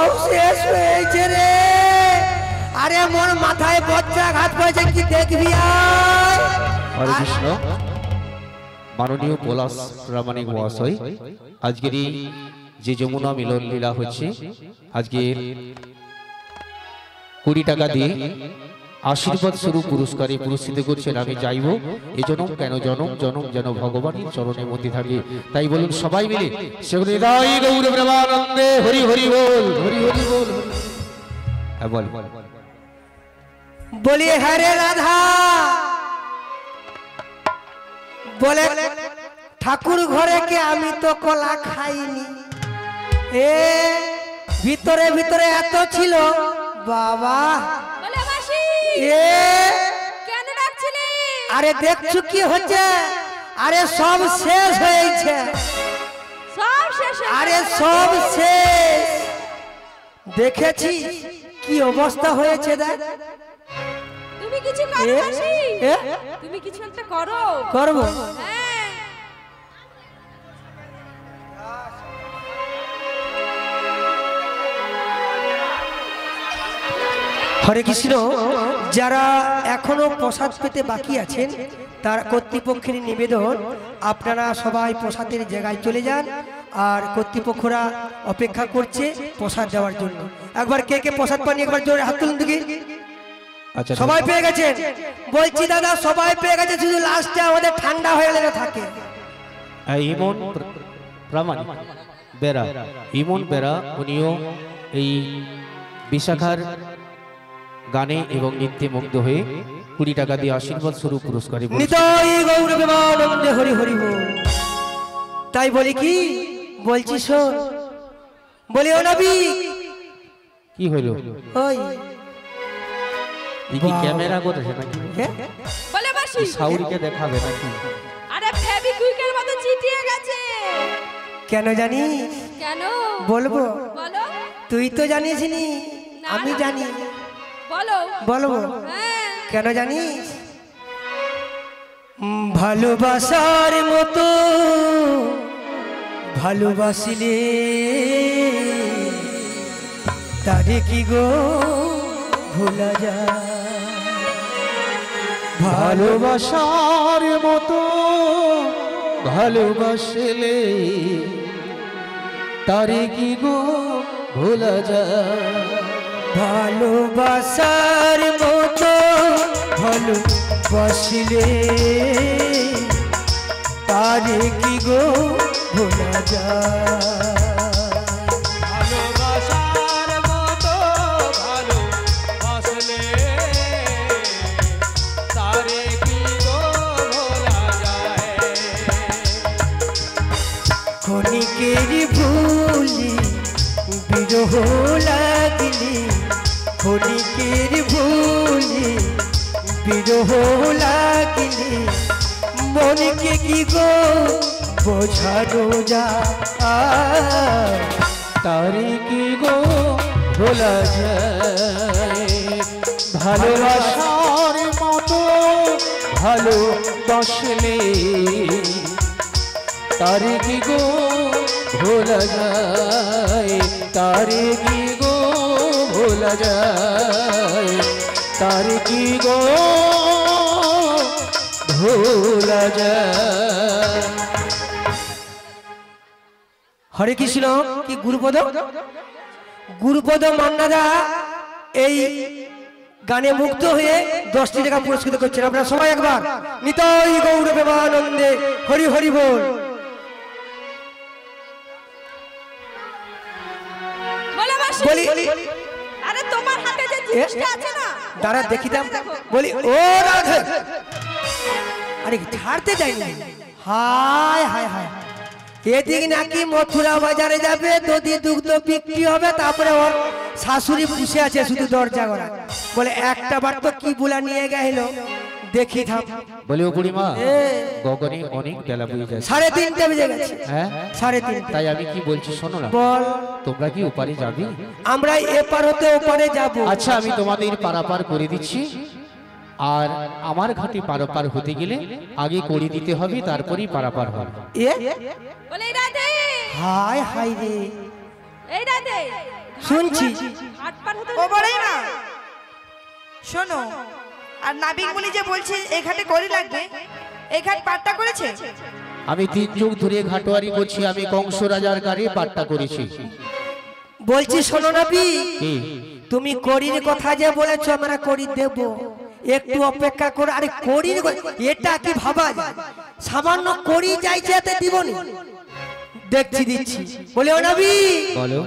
সব শেষ হয়েছে রে। আরে মোর মাথায় বজ্রাঘাত হয়েছে, কি দেখবি আয়। হরে কৃষ্ণ। মাননীয় পলাশ প্রামাণিক মহাশয়, আজকের এই যে যমুনা মিলন লীলা হচ্ছে, আজকের 20 টাকা দিয়ে আশীর্বাদ স্বরূপ পুরস্কারে পুরস্কৃত করছেন। আমি চাইব এই জনম কেন জনম জনম যেন ভগবানের চরণের মধ্যে থাকে। তাই বলুন সবাই মিলে সেগুলো হৃদয় গৌর প্রেমানন্দে হরি হরি বল, হরি হরি বল। হ্যাঁ বল। বলি হরে রাধা, বলে ঠাকুর ঘরে কে আমি তো কলা খাইনি। এ ভিতরে ভিতরে এত ছিল বাবা। আরে দেখছো কি হচ্ছে? আরে সব শেষ হয়েছে, আরে সব শেষ। দেখেছি কি অবস্থা হয়েছে। দেখ তুমি কিছু করো মাসি, তুমি কিছু একটা করো। করবো। হরে কৃষ্ণ। যারা এখনো প্রসাদ পেতে বাকি আছেন, তার কর্তৃপক্ষের নিবেদন আপনারা সবাই প্রসাদের জায়গায় চলে যান। আর কর্তৃপক্ষরা অপেক্ষা করছে প্রসাদ দেওয়ার জন্য। একবার কে কে প্রসাদ পানি একবার জোরে হাত তুলুন দেখি। আচ্ছা, সবাই পেয়ে গেছেন? বলছি দাদা সবাই পেয়ে গেছে, শুধু লাস্টে আমাদের ঠান্ডা হয়ে গেলে থাকে। ইমন প্রামাণিক বেরা, ইমন বেরা, উনিও এই বিশাখার গানে এবং নৃত্যে মুগ্ধ হয়ে 20 টাকা দিয়ে আশীর্বাদ স্বরূপ পুরস্কারে নিতাই গৌর প্রেমানন্দে হরি হরি বল। তাই বলি কি বলছি শোন, বলি ও নবী। কি হলো? ওই কি ক্যামেরা করেছে নাকি? বলে মাসি সাউরিকে দেখাবে নাকি? আরে ফেভিকুইকের মতো চিটিয়ে গেছে। কেন জানি? কেন বলবো? বলো। তুই তো জানিস নি, আমি জানি। বলো। বলবো কেন জানিস? ভালোবাসার মতো ভালোবাসিলে তারে কি গো ভোলা যায়? ভালোবাসার মতো ভালোবাসলে তারে কি গো ভোলা যায়? ভালোবাসার মতো ভালোবাসিলে তারে কি গো ভোলা যায়? ভালোবাসার মতো ভালোবাসলে তারে কি গো ভোলা যায়? ক্ষণিকের ভুলি বিরহ লাগলি, ক্ষণিকের ভুলি বিরহ লাগলি, মনকে কি গো বোঝানো যায়? তারে কি গো ভোলা যায়? ভালোবাসার মতো ভালোবাসলে তারে কি গো ভোলা যায়? তারে কি গো ভোলা যায়? তারে কি গো ভোলা যায়? হরে কৃষ্ণ। কি গুরুপদ, গুরুপদ মান্নাদা এই গানে মুগ্ধ হয়ে 10টি টাকা পুরস্কৃত করছেন। আপনারা সবাই একবার নিতাই গৌর প্রেমানন্দে হরি হরি বল। বলি আরে তোমার হাতে যে জিনিসটা আছে না, দাঁড়া দেখিতাম। বলি ও রাধে, আরে ছাড়তে যাইনি। হায় হায় হায়, এদিক নাকি মথুরা বাজারে যাবে, দধি দুগ্ধ বিক্রি হবে, তারপরে ওর শাশুড়ি বসে আছে শুধু দরজা গড়া। বলে একটা বার তো কি বুলা নিয়ে গেল দেখি থাম। বলে ও বুড়িমা, গগনে অনেক বেলা বয়ে যায়, 3:30 বেজে গেছে। হ্যাঁ 3:30। তাই আমি কি বলছি শোনো না, বল। তোমরা কি ওপারে যাবে? আমরা এপার হতে ওপারে যাব। আচ্ছা আমি তোমাদের পারাপার করে দিচ্ছি। আর আমার ঘাটে পারাপার হতে গেলে আগে করে দিতে হবে, তারপরেই পারাপার হবে। এ বলে রাধে, হায় হায় রে, এই রাধে শুনছি। হাট পার হতে ও বড়ই মা শোনো, আর নাবিক মুনি যে বলছে এই ঘাটে করি লাগবে, এই ঘাট পাট্টা করেছে? আমি 3 যুগ ধরে ঘাটোয়ারি করছি, আমি কংস রাজার গাড়ি পাট্টা করেছি। বলছি শোনো নবী, কি তুমি করির কথা যে বলেছো আমরা করি দেব, একটু অপেক্ষা করো। আরে করির এটা কি ভাবা যায়? সামান্য করি যাইছে এতে দিবনি, দেখছি দিচ্ছি। বলে ও নবী, বলো।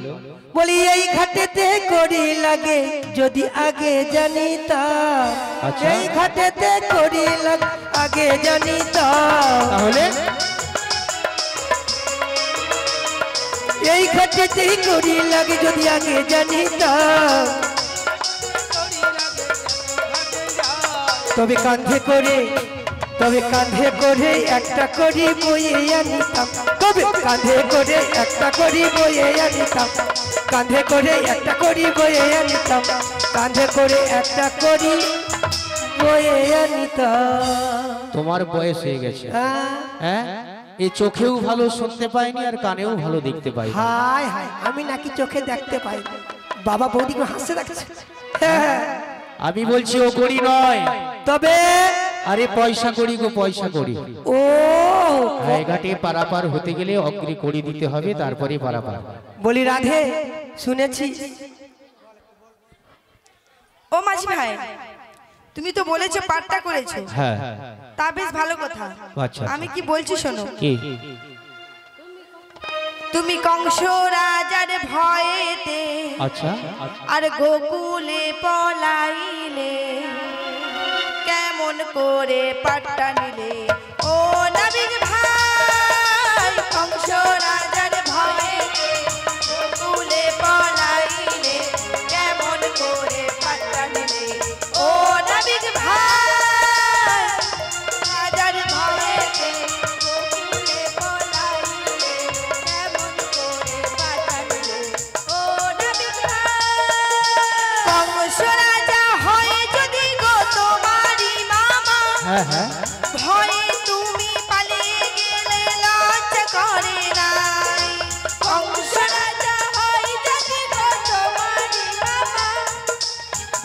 বলি এই ঘাটেতে করি লাগে যদি আগে জানিতাম, আচ্ছা। এই ঘাটেতে করি লাগে আগে জানিতাম, তাহলে এই ঘাটেতেই করি লাগে যদি আগে জানিতাম, তবে কাঁধে করে একটা করি বয়ে আনিতাম, তবে কাঁধে করে একটা করি বয়ে আনিতাম, কাঁধে করে একটা করি বয়ে আনিতাম, কাঁধে করে একটা করি বয়ে আনিতাম। তোমার বয়স হয়ে গেছে, হ্যাঁ? হ্যাঁ? এই চোখেও ভালো শুনতে পাইনি আর কানেও ভালো দেখতে পাইনি। হায় হায়, আমি নাকি চোখে দেখতে পাই, বাবা বৌদিকে হাসতে দেখছে। হ্যাঁ, আমি বলছি ও করি নয়, তবে আরে পয়সা করি গো, পয়সা করি। ও ঘাটে পারাপার হতে গেলে অগ্নি করি দিতে হবে, তারপরে পারাপার। বলি রাধে, শুনেছি ও মাঝি ভাই, তুমি তো বলেছো পাট্টা করেছো, হ্যাঁ তা বেশ ভালো কথা। আচ্ছা। আমি কি বলছি শোনো, কি তুমি কংস রাজার ভয়েতে আচ্ছা আর গোকুলে পলাইলে, কেমন করে পাট্টা নিলে ও নাবিক ভাই? কংস রাজার ভয়েতে গোকুলে পলাইলে, কেমন করে পাট্টা নিলে ও নাবিক ভাই? রাজার ভয়েতে গোকুলে পলাইলে, কেমন করে পাট্টা নিলে ও নাবিক ভাই? কংস রাজা হয় যদি গো তোমারি মামা, হ্যাঁ হ্যাঁ ভয়ে তুমি পালিয়ে গেলে লজ্জা করে নাই। কংস রাজা হয় যদি গো তোমারি মামা,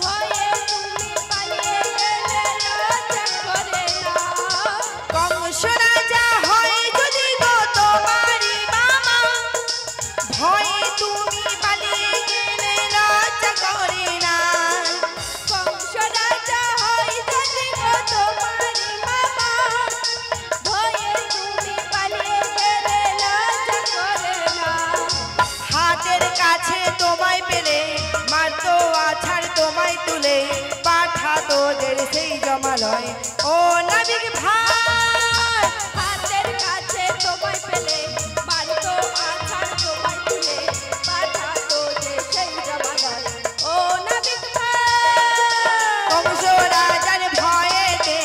ভয়ে তুমি পালিয়ে গেলে লজ্জা করে নাই। কংস রাজা হয় যদি গো তোমারি মামা, ভয়ে তুমি পালিয়ে গেলে লজ্জা করে নাই। কংস রাজা হয় যদি গো তোমারি মামা, ভয়ে তুমি পালিয়ে গেলে লজ্জা করে নাই। হাতের কাছে তোমায় পেলে মারতো আছাড় তোমায় তুলে, পাঠা তোদের সেই জমালয় ও নাবিক ভাই। হাতের কাছে তোমায় পেলে মারতো আছাড় তোমায় তুলে, পাঠা তোদের সেই জমালয় ও নাবিক ভাই। কংস রাজার ভয়েতে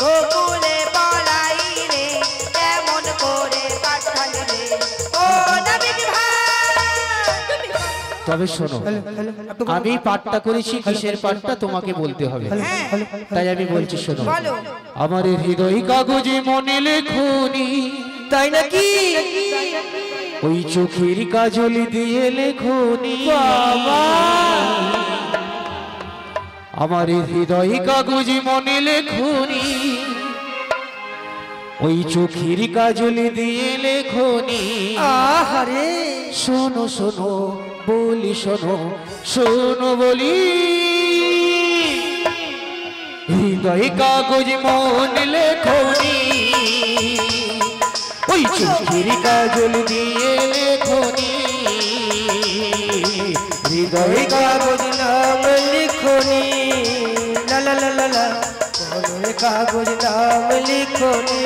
গোকুলে পলাইলে, কেমন করে পাঠা নিলে ও নাবিক ভাই? তবে শোনো, আমি পাঠটা করেছি, কিসের পাঠটা তোমাকে বলতে হবে, হ্যাঁ তাই আমি বলছি শোনো। বলো। আমার হৃদয় কাগজে মনে লেখনি, তাই নাকি? ওই চোখের কাজল দিয়ে লেখনি বাবা। আমার হৃদয় কাগজে মনে লেখনি, ওই চোখের কাজল দিয়ে লেখনি। আহারে, শোনো শোনো বলি, শোনো শোনো বলি, হৃদয় কাগজ মন লেখনি, ওই চোখের কাজল দিয়ে লেখনি। হৃদয় কাগজ নাম লিখনি, লা লা লা লা লা, কলমে কাগজ নাম লিখনি।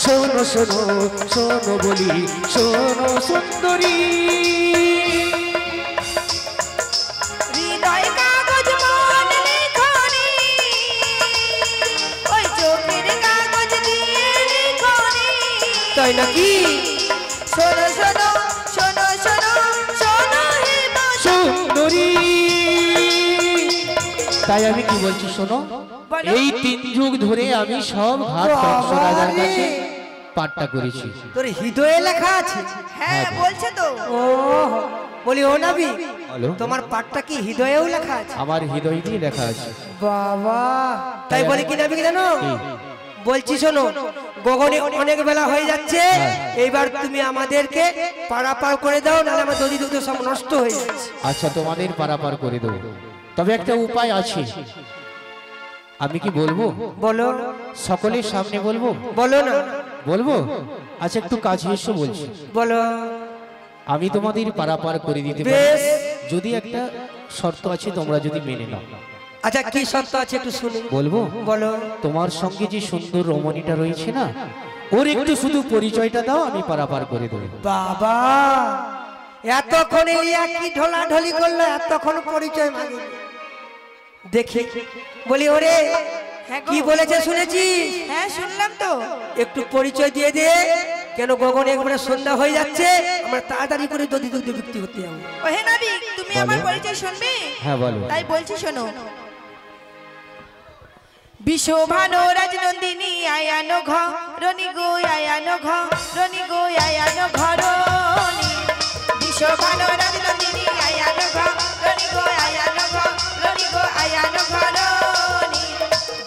শোনো শোনো শোনো বলি, শোনো সুন্দরী, হৃদয় কাগজ মন লিখনি, ওই চোখের কাগজ দিয়ে লিখনি। তাই নাকি? শোনো শোনো শোনো শোনো শোনো হৃদয়। সুন্দরী। তাই আমি কি বলছি শোনো, বলো। এই 3 যুগ ধরে আমি সব ঘাট কংস রাজার কাছে পাঠটা করেছি। তোর হৃদয়ে লেখা আছে? হ্যাঁ বলছে তো। ও বলি ও নাবি বলো। তোমার পাঠটা কি হৃদয়েও লেখা আছে? আমার হৃদয় দিয়ে লেখা আছে। বাবা তাই বলি কি নাবি জানো? বলছি শোনো, গগনে অনেক বেলা হয়ে যাচ্ছে, এইবার তুমি আমাদেরকে পারাপার করে দাও, নাহলে আমার দধি দুধ সব নষ্ট হয়ে যাচ্ছে। আচ্ছা তোমাদের পারাপার করে দেবো, তবে একটা উপায় আছে। আমি কি বলবো? বলো। সকলের সামনে বলবো? বলো না। বলবো? আচ্ছা একটু কাছে এসো বলছি। বলো। আমি তোমাদের পারাপার করে দিতে পারি, বেশ। যদি একটা শর্ত আছে, তোমরা যদি মেনে নাও। আচ্ছা কি শর্ত আছে একটু শুনি। বলবো? বলো। তোমার সঙ্গে যে সুন্দর রমণীটা রয়েছে না, ওর একটু শুধু পরিচয়টা দাও, আমি পারাপার করে দেবো। বাবা এতক্ষণ ইয়া কি ঢোলাঢলি করলো, এতক্ষণ পরিচয় মাগি দেখি। বলি ওরে হ্যাঁ গো। কি বলেছে শুনেছিস? হ্যাঁ শুনলাম তো। একটু পরিচয় দিয়ে দে, কেন গগন একবারে সন্ধ্যা হয়ে যাচ্ছে, আমরা তাড়াতাড়ি করে দধি দুধ বিক্রি করতে যাবো। ও হে নাবিক, তুমি আমার পরিচয় শুনবে? হ্যাঁ বলো। তাই বলছি শোনো। বিশোভানো রাজনন্দিনী আয়ানো ঘরণী গো আয়ানো ঘরণী গো আয়ানো ঘরণী। বিশোভানো রাজনন্দিনী আয়ানো ঘরণী গো আয়ানো ঘরণী গো আয়ানো ঘরণী।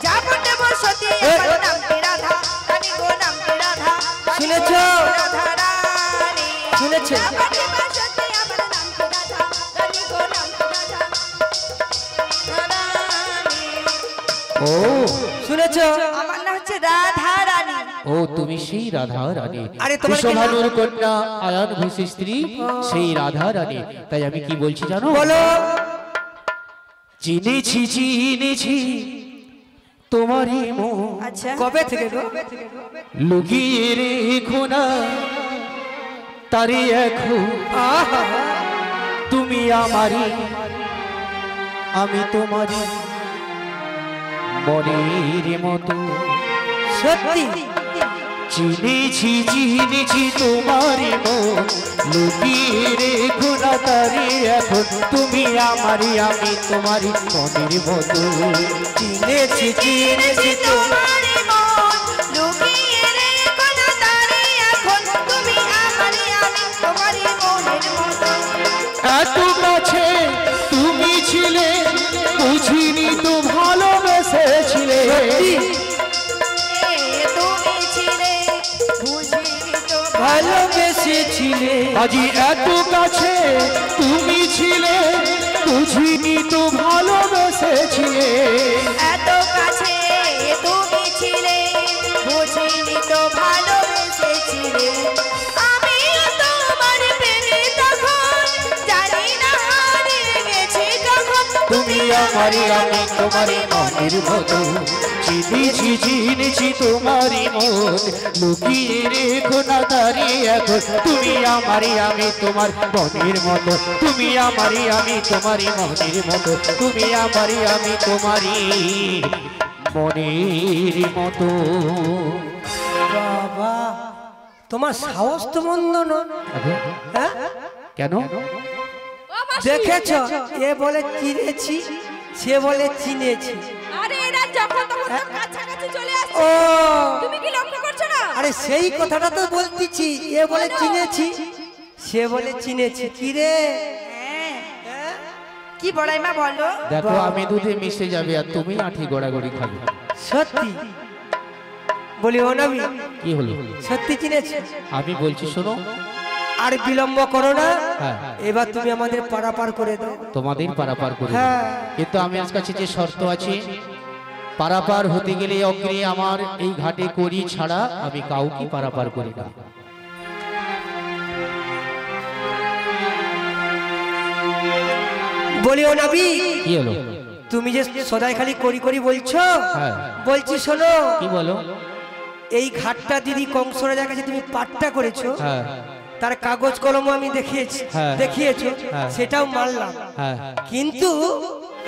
যাবতে বসতি আমার নাম কি রাধা রানী গো, নাম কি রাধা শুনেছ? রাধা রানী। শুনেছ? যাবতে বসতি আমার নাম কি রাধা রানী গো, নাম কি রাধা রানী। ও শুনেছ? আমার নাম হচ্ছে রাধা রানী। ও তুমি সেই রাধা রানী, আরে তোমার কি বিশ্বভানুর কন্যা আয়ান ঘোষের স্ত্রী সেই রাধা রানী। তাই আমি কি বলছি জানো? বলো। চিনেছি চিনেছি তোমারই মন, আচ্ছা কবে থেকে গো? লুকিয়ে রেখো না তারে এখন, আহা তুমি আমারই আমি তোমারই মনের মতো। সত্যি চিনেছি চিনেছি তোমারই মন, লুকিয়ে রেখো না তারে এখন, তুমি আমারই আমি তোমারই মনের মতো। চিনেছি চিনেছি তো তোমারই মন, লুকিয়ে রেখো না তারে এখন, তুমি আমারই আমি তোমারই মনের মতো। এত কাছে তুমি ছিলে, বুঝিনি তো ভালোবেসেছিলে। তুমি ছিলে বুঝিনি তো ভালোবেসেছিলে। আজি এত কাছে তুমি ছিলে, বুঝিনি তো ভালোবেসেছিলে। এত কাছে তুমি ছিলে বুঝিনি তো ভালোবেসেছিলে। আমি তোমার প্রেমে তখন জানি না হারিয়ে গেছি তখন, তুমি আমারই আমি তোমারই মনের মতো। চিনেছি চিনেছি তোমারই মন, লুকিয়ে রেখো না তারে এখন, তুমি আমারই আমি তোমার মনের মতো। তুমি আমারই আমি তোমারই মনের মতো, তুমি আমারই আমি তোমারই মনের মতো। বাবা তোমার সাহস তো মন্দ না। হ্যাঁ? কেন? ও মাসি, দেখেছ এ বলে চিনেছি, সে বলে চিনেছি। আরে এরা যখন তখন তো কাছাকাছি চলে আসছে, ও তুমি কি লক্ষ্য করছো না? আরে সেই কথাটা তো বলতেছি, এ বলে চিনেছি, সে বলে চিনেছি। কি রে হ্যাঁ। কি বড়াই মা বলো? দেখো আমি দুধে মিশে যাবে আর তুমি আঠি গড়াগড়ি খাবে। সত্যি বলি ও নবী, কি হলো? সত্যি চিনেছি। আমি বলছি শোনো, আর বিলম্ব করো না, হ্যাঁ। এবার তুমি আমাদের পারাপার করে দাও। তোমাদের পারাপার করে দেব। হ্যাঁ। কিন্তু আমি আজ কাছে যে শর্ত আছে, পারাপার হতে গেলে অগ্রে আমার এই ঘাটে করি ছাড়া আমি কাউকে পারাপার করি না। বলি ও নবী, কি হলো? তুমি যে সদাই খালি করি করি বলছো, হ্যাঁ। বলছি শোনো, কি বলো? এই ঘাটটা দিদি কংস রাজার কাছে তুমি পাঠটা করেছো, হ্যাঁ তার কাগজ কলম আমি দেখিয়েছি, হ্যাঁ। দেখিয়েছো, হ্যাঁ। সেটাও মানলাম। হ্যাঁ। কিন্তু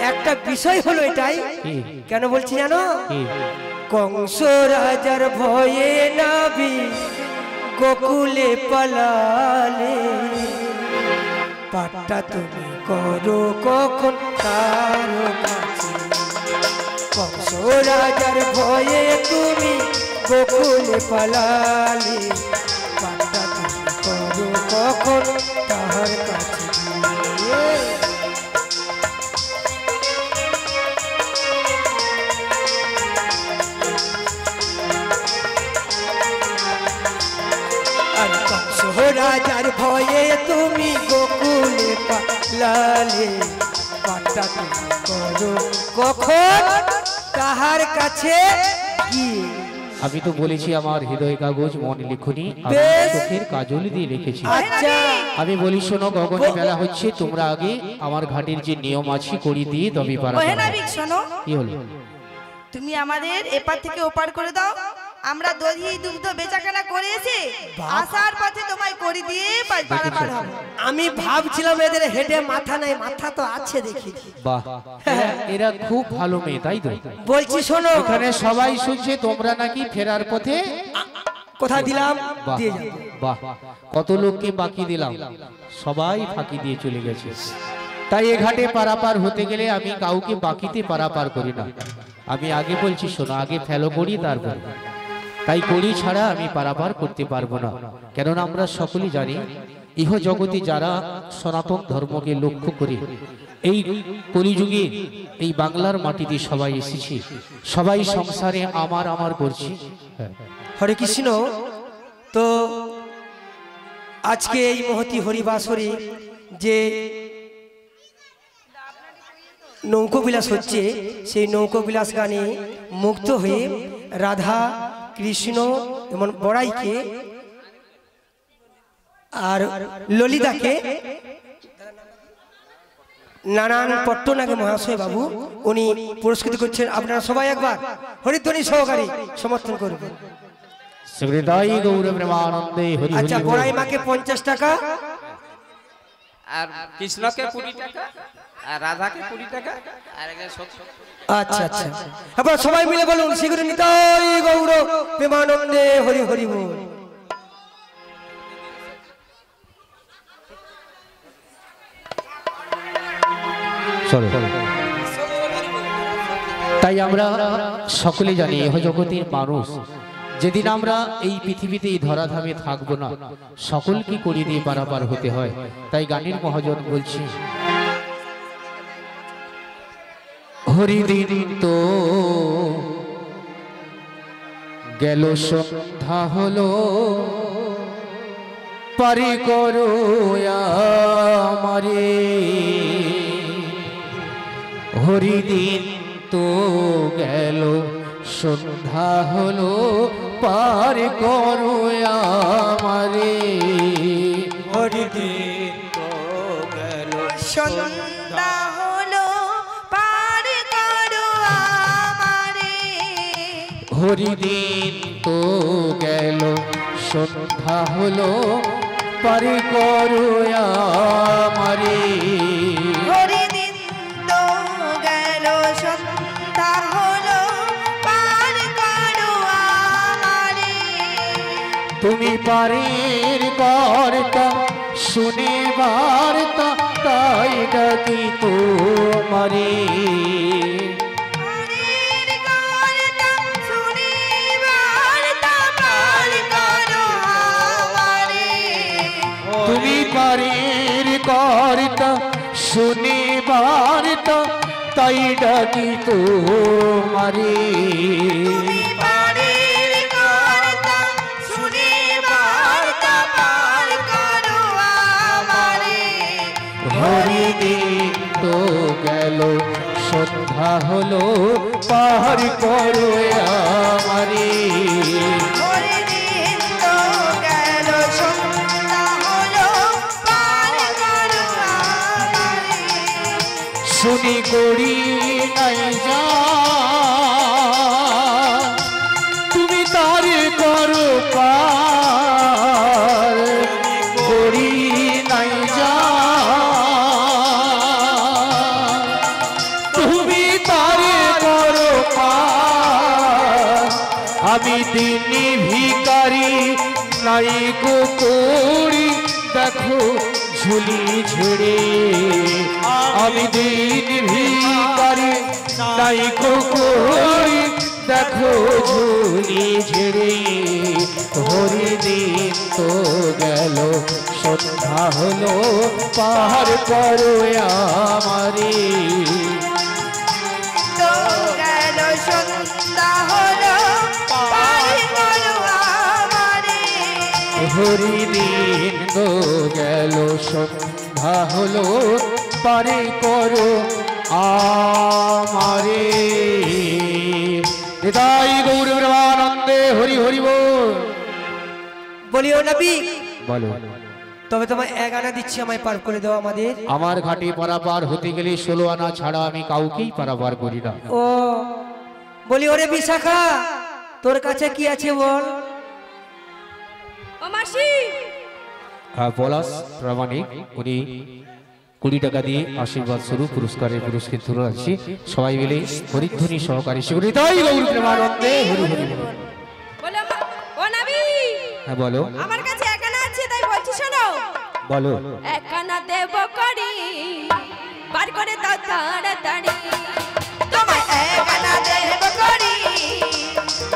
একটা বিষয় হলো এটাই, কি? কেন বলছি জানো? কি? কংস রাজার ভয়ে নাবি গোকুলে পালালে, পাঠটা তুমি করো কখন তার কাছে। কংস রাজার ভয়ে তুমি গোকুলে পালালে, পাঠটা তুমি করো কখন তাহার কাছে। আর কংস রাজার ভয়ে তুমি গোকুলে পালালে পাটা তুমি করো কখন কাহার কাছে গিয়ে। আমি তো বলেছি আমার হৃদয় কাগজ মন লিখুনি, আমি বেশ। চোখের কাজল দিয়ে লিখেছি। আচ্ছা আমি বলি শোনো, গগনে বেলা হচ্ছে, তোমরা আগে আমার ঘাটের যে নিয়ম আছে করি দিয়ে তবে পারা। ওহে নাবিক শোনো, কি হলো? তুমি আমাদের এপার থেকে ওপার করে দাও। আমরা দধি দুগ্ধ বেচাকেনা করে এসে আসার পথে তোমায় করে দিয়ে পারাপার হবে। আমি ভাবছিলাম এদের হেডে মাথা নাই, মাথা তো আছে দেখি। বাহ, এরা খুব ভালো মেয়ে, তাই তো? বলছি শোনো, এখানে সবাই শুনছে তোমরা নাকি ফেরার পথে। কোথা দিলাম বাহ দিয়ে যাবো। বাহ, কত লোককে বাকি দিলাম, সবাই ফাঁকি দিয়ে চলে গেছে। তাই এ ঘাটে পারাপার হতে গেলে আমি কাউকে বাকিতে পারাপার করি না। আমি আগে বলছি শোনো, আগে ফেলো করি তারপর। তাই করি ছাড়া আমি পারাপার করতে পারবো না। কেননা আমরা সকলেই জানি ইহ জগতে যারা সনাতন ধর্মকে লক্ষ্য করে এই কলিযুগে এই বাংলার মাটিতে সবাই এসেছি, সবাই সংসারে আমার আমার করছি। হ্যাঁ, হরে কৃষ্ণ। তো আজকে এই মহতি হরিবাসরে যে নৌকোবিলাস হচ্ছে, সেই নৌকোবিলাস গানে মুগ্ধ হয়ে রাধা কৃষ্ণ এমন বড়াইকে আর ললিতাকে নানান পট্টনাগে মহাশয় বাবু উনি পুরস্কৃত করছেন। আপনারা সবাই একবার হরিধ্বনি সহকারে সমর্থন করবেন। শ্রীহৃদয় গৌর প্রেমানন্দে হরি হরি আচ্ছা, বল। বড়াই মাকে 50 টাকা, আর কৃষ্ণকে 20 টাকা, আর রাধাকে 20 টাকা, আর এখানে 70। আচ্ছা আচ্ছা, এবার সবাই মিলে বলুন শ্রী নিতাই গৌর প্রেমানন্দে হরি হরি বল। তাই আমরা সকলে জানি এহ জগতের মানুষ যেদিন আমরা এই পৃথিবীতে এই ধরাধামে থাকবো না, সকলকে করি দিয়ে পারাপার হতে হয়। তাই গানের মহাজন বলছি, হরিদিন তো গেল সন্ধ্যা হলো, পারি করো আমারে। হরিদিন তো গেল সন্ধ্যা হলো, পার করো আমারে। হরিদিন তো গেল সন্ধ্যা হলো, পার করো আমারে। হরিদিন তো গেল সন্ধ্যা হলো, পার করো আমারে। হরিদিন তো গেল সন্ধ্যা হলো, পার করো আমারে। তুমি পারের বার্তা শুনে বার্তা, তাই ডাকি তোমারে। পারের বার্তা শুনে বার্তা, পার করো আমারে। তুমি পারের বার্তা শুনে বার্তা, তাই ডাকি তোমারে। তুমি পারের বার্তা শুনে বার্তা, পার করো আমারে। হরিদিন তো গেল সন্ধ্যা হলো, পার করো আমারে। হরিদিন তো গেল সন্ধ্যা হলো, পার করো আমারে। শুনি করি নাই যা, তুমি তার করো পার। করি নাই যা, তুমি তার করো পার। আমি দিনী ভিকারি নাই গো করি, দেখো ঝুলি ঝুড়ে। আমি দিন ভিকারি নাই গো করি, দেখো ঝুলি ঝেড়ে। হরিদিন তো গেল সন্ধ্যা হলো, পার করো আমারে। তো গেল সন্ধ্যা হলো, পার করো আমারে। ঘড়ি দিন গো গেল সন্ধ্যা হলো পারে করো আমারে হৃদয় গৌর ব্রহ্মানন্দে হরি হরি বল। বলি ও নবী বলো তবে তোমায় 1 আনা দিচ্ছি, আমায় পার করে দাও আমাদের। আমার ঘাটে পারাপার হতে গেলে 16 আনা ছাড়া আমি কাউকেই পারাপার করি না। ও বলি ওরে বিশাখা তোর কাছে কি আছে বল? ও মাসি হ্যাঁ পলাশ প্রামাণিক উনি 20 টাকা দিয়ে আশীর্বাদ স্বরূপ পুরস্কারের পুরস্কৃত রাখছি। সবাই মিলে হরিধ্বনি সহকারী শিবরি তাই গৌর প্রেমানন্দে হরি হরি বল। বলে ও নবী হ্যাঁ বলো আমার কাছে একানা আছে তাই বলছি শোনো। বলো একানা দেব করি পার করে দাও তাড়াতাড়ি। তোমায় একানা দেব করি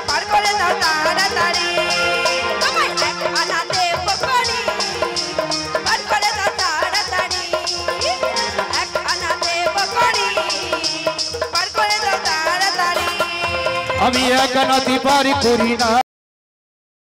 পার করে দাও তাড়াতাড়ি। তোমায় একানা দেব করি পার করে দাও তাড়াতাড়ি। একানা দেব করি পার করে দাও তাড়াতাড়ি। আমি একানাতি পারি করি না